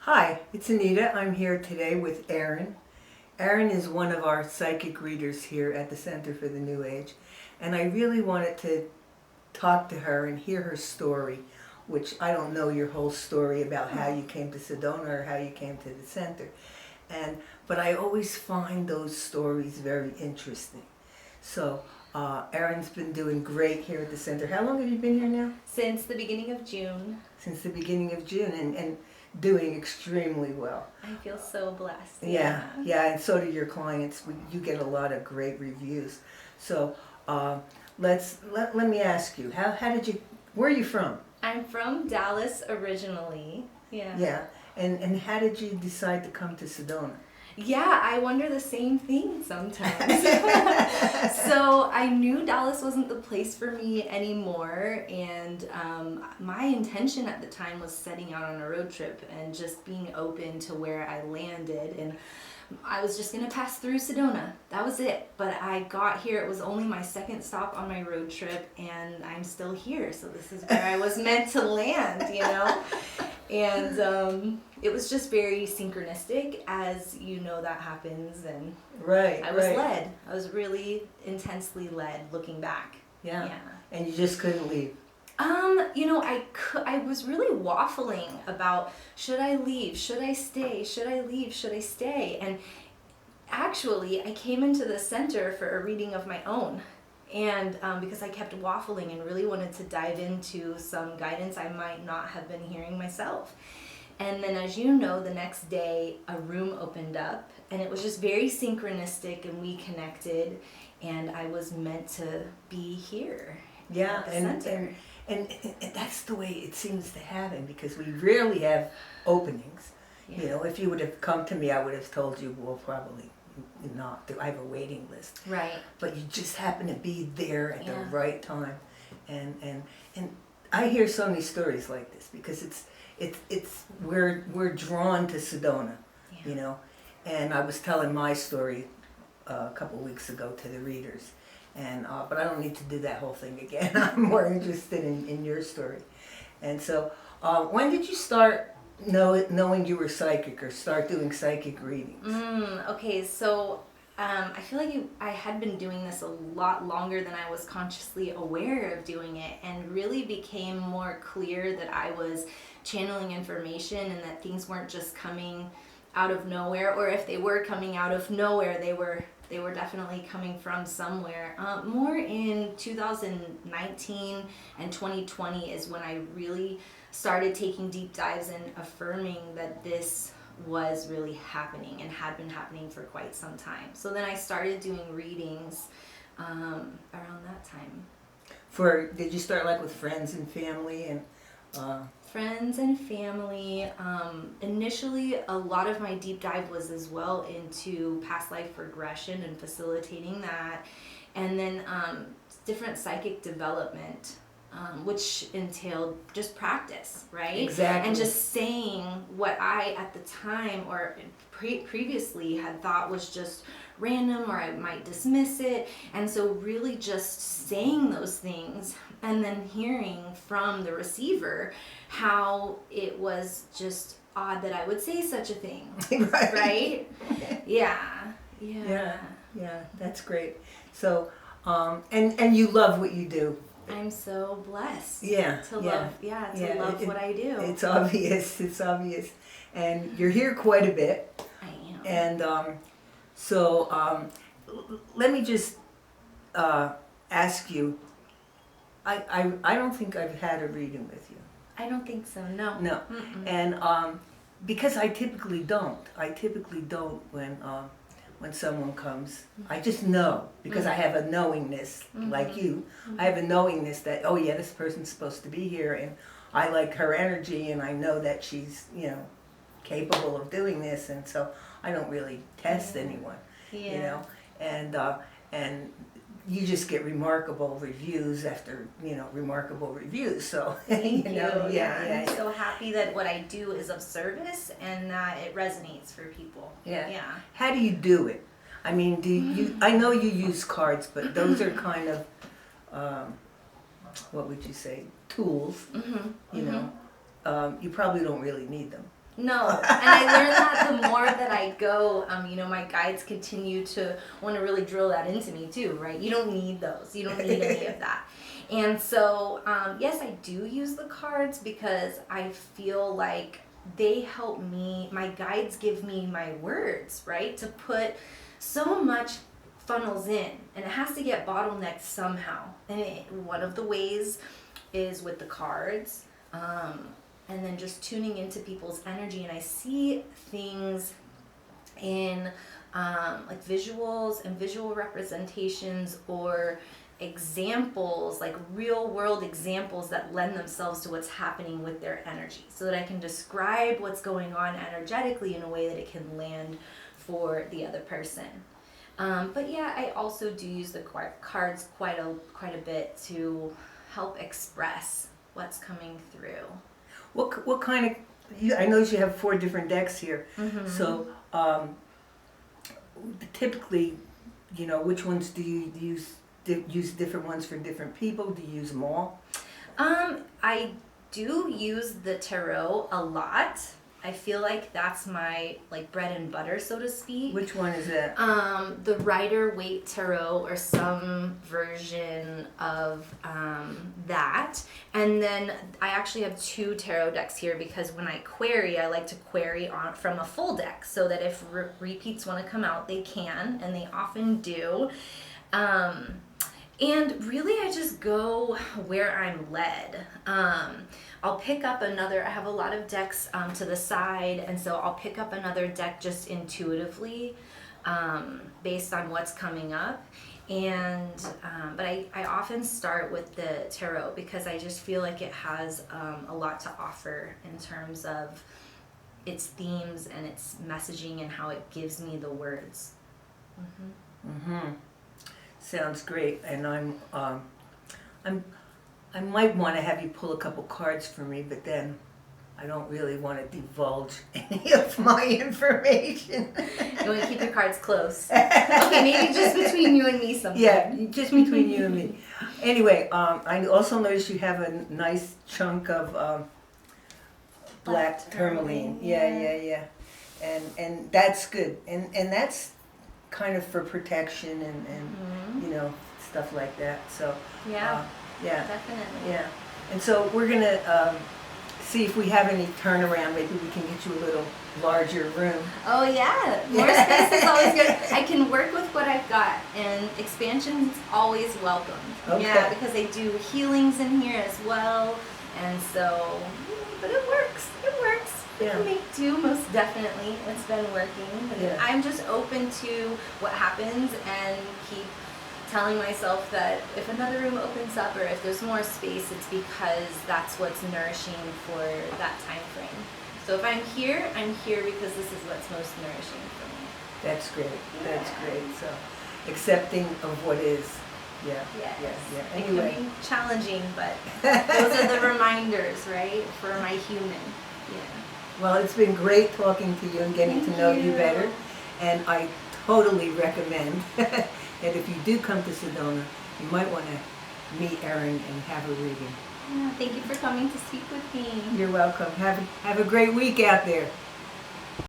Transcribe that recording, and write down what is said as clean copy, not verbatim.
Hi, it's Anita. I'm here today with Erin. Erin is one of our psychic readers here at the Center for the New Age, and I really wanted to talk to her and hear her story, which I don't know your whole story about how you came to Sedona or how you came to the center. But I always find those stories very interesting. So Erin's been doing great here at the center. How long have you been here now? Since the beginning of June. Since the beginning of June, and doing extremely well. I feel so blessed. Yeah, and so do your clients. You get a lot of great reviews. So let me ask you, how did you? Where are you from? I'm from Dallas originally. Yeah, and how did you decide to come to Sedona? Yeah, I wonder the same thing sometimes. So I knew Dallas wasn't the place for me anymore, and my intention at the time was setting out on a road trip and just being open to where I landed, and I was just gonna pass through Sedona. That was it. But I got here, it was only my second stop on my road trip, and I'm still here. So this is where I was meant to land, you know? And it was just very synchronistic, as you know that happens, and Right. I was led. I was really intensely led looking back. Yeah. And you just couldn't leave. I was really waffling about, should I leave? Should I stay? Should I leave? Should I stay? And actually, I came into the center for a reading of my own. And because I kept waffling and really wanted to dive into some guidance I might not have been hearing myself. And then, as you know, the next day, a room opened up, and it was just very synchronistic, and we connected, and I was meant to be here. Yeah, at the center. And that's the way it seems to happen, because we rarely have openings. Yeah. You know, if you would have come to me, I would have told you, well, probably not. I have a waiting list. Right. But you just happen to be there at the Yeah. right time. And I hear so many stories like this, because we're drawn to Sedona, Yeah. you know. And I was telling my story a couple weeks ago to the readers. But I don't need to do that whole thing again. I'm more interested in your story. And so, when did you start knowing you were psychic, or start doing psychic readings? Okay, so I feel like I had been doing this a lot longer than I was consciously aware of doing it, and really became more clear that I was channeling information, and that things weren't just coming out of nowhere, or if they were coming out of nowhere, they were definitely coming from somewhere. More in 2019 and 2020 is when I really started taking deep dives and affirming that this was really happening and had been happening for quite some time. So then I started doing readings around that time. Did you start like with friends and family and? Friends and family. Initially, a lot of my deep dive was as well into past life regression and facilitating that, and then different psychic development, which entailed just practice, right? Exactly. And just saying what I at the time or previously had thought was just random, or I might dismiss it. And so really just saying those things, and then hearing from the receiver how it was just odd that I would say such a thing. Right? Yeah, that's great. So and you love what you do. I'm so blessed to love what I do. It's obvious. And you're here quite a bit. I am. And so let me just ask you, I don't think I've had a reading with you. I don't think so, no. No. Mm-mm. And because I typically don't when someone comes. I just know, because I have a knowingness, like you. I have a knowingness that, oh yeah, this person's supposed to be here, and I like her energy, and I know that she's, capable of doing this, and so I don't really test anyone, and you just get remarkable reviews after, remarkable reviews, so, Thank you. I'm so happy that what I do is of service, and that it resonates for people. Yeah. How do you do it? I mean, I know you use cards, but those are kind of, what would you say, tools, you know. You probably don't really need them. No, and I learned that the more that I go, my guides continue to want to really drill that into me too, right? You don't need those. You don't need any of that. And so, yes, I do use the cards because I feel like they help me. My guides give me my words, right? To put so much funnels in, and it has to get bottlenecked somehow. And one of the ways is with the cards. And then just tuning into people's energy, and I see things in like visuals and visual representations or examples, like real world examples that lend themselves to what's happening with their energy, so that I can describe what's going on energetically in a way that it can land for the other person. But yeah, I also do use the cards quite a bit to help express what's coming through. What kind of, I know you have 4 different decks here, so typically, which ones do you use different ones for different people? Do you use them all? I do use the tarot a lot. I feel like that's my bread and butter, so to speak. Which one is that? The Rider-Waite Tarot, or some version of that. And then I actually have 2 tarot decks here, because when I query, I like to query from a full deck, so that if repeats want to come out, they can, and they often do. And really, I just go where I'm led. I'll pick up another, I have a lot of decks to the side, and so I'll pick up another deck just intuitively based on what's coming up. And but I often start with the tarot, because I just feel like it has a lot to offer in terms of its themes and its messaging and how it gives me the words. Sounds great, and I might want to have you pull a couple cards for me, but then I don't really want to divulge any of my information. You want to keep your cards close. Okay, maybe just between you and me sometime. Yeah, just between you and me. Anyway, I also noticed you have a nice chunk of black tourmaline. Yeah. And that's good. And that's kind of for protection and stuff like that. So yeah, yeah, definitely. Yeah, and so we're gonna see if we have any turnaround. Maybe we can get you a little larger room. Oh yeah, more space is always good. I can work with what I've got, and expansion's always welcome. Okay. Yeah, because they do healings in here as well, and so, but it works. It works. We can make do, most definitely. It's been working. Yeah. I'm just open to what happens, and keep telling myself that if another room opens up, or if there's more space, it's because that's what's nourishing for that time frame. So if I'm here because this is what's most nourishing for me. That's great. Yeah. That's great. So accepting of what is. Yeah. Yes. Yeah. It Anyway. can be challenging, but those are the reminders, right, for my human. Yeah. Well, it's been great talking to you and getting to know you better, and I totally recommend that if you do come to Sedona, you might want to meet Erin and have a reading. Yeah, thank you for coming to speak with me. You're welcome. Have a great week out there.